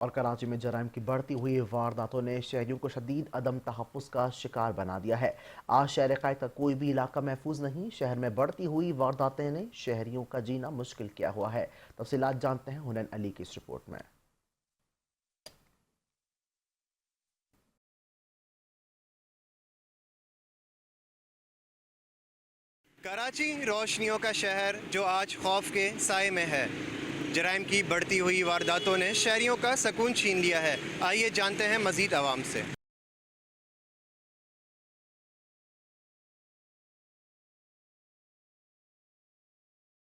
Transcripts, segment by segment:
और कराची में जराइम की बढ़ती हुई वारदातों ने शहरियों को शदीद अदम तहफ़्फ़ुज़ का शिकार बना दिया है। आज शहर क़ायद का कोई भी इलाका महफूज नहीं। शहर में बढ़ती हुई वारदातें ने शहरियों का जीना मुश्किल किया हुआ है। तफ़सीलात जानते हैं हुनैन अली की इस रिपोर्ट में। कराची रोशनियों का शहर जो आज खौफ के साए में है। जराइम की बढ़ती हुई वारदातों ने शहरियों का सुकून छीन लिया है। आइए जानते हैं मज़ीद आवाम से।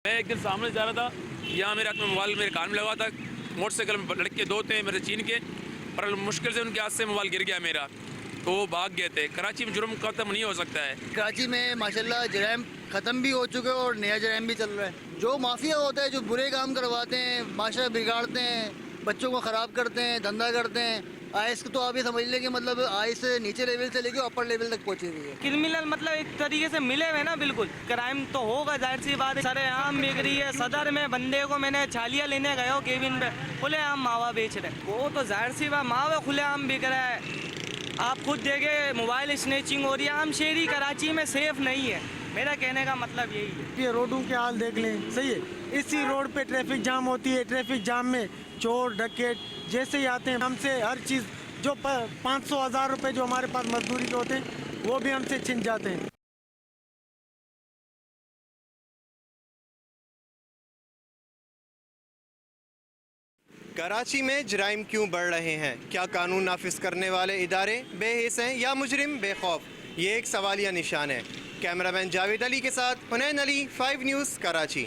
मैं एक दिन सामने जा रहा था, यहाँ मेरे हाथ में मोबाइल मेरे कान में लगा था। मोटरसाइकिल में लड़के दो थे मेरे चीन के, पर मुश्किल से उनके हाथ से मोबाइल गिर गया मेरा, तो वो भाग गए थे। कराची में जुर्म खत्म नहीं हो सकता है। कराची में माशाल्लाह जराइम ख़त्म भी हो चुके हैं और नया जराइम भी चल रहा है। जो माफिया होता है, जो बुरे काम करवाते हैं, माशरा बिगाड़ते हैं, बच्चों को ख़राब करते हैं, धंधा करते हैं, आइस तो आप ये समझ लें कि मतलब आइस नीचे लेवल से लेके ऊपर लेवल तक पहुंची हुई है। क्रिमिनल मतलब एक तरीके से मिले हुए ना, बिल्कुल क्राइम तो होगा, जाहिर सी बात है। सरेआम बिक रही है। सदर में बंदे को मैंने छालिया लेने गए हो केबिन पे, खुलेआम मावा बेच रहे। वो तो जाहिर सी बात, मावा खुलेआम बिक रहा है। आप खुद देखे मोबाइल स्नैचिंग हो रही है। हम शहरी कराची में सेफ नहीं है। मेरा कहने का मतलब यही है। ये रोडों के हाल देख लें, सही है। इसी रोड पे ट्रैफिक जाम होती है। ट्रैफिक जाम में चोर डकैत जैसे ही आते हैं, हमसे हर चीज़ जो 500-1000 रुपये जो हमारे पास मजदूरी के होते हैं वो भी हमसे छिन जाते हैं। कराची में जराइम क्यों बढ़ रहे हैं? क्या कानून नाफिज करने वाले इदारे बेहिस हैं या मुजरिम बेखौफ? ये एक सवालिया निशान है। कैमरामैन जावेद अली के साथ हुनैन अली, 5 न्यूज़, कराची।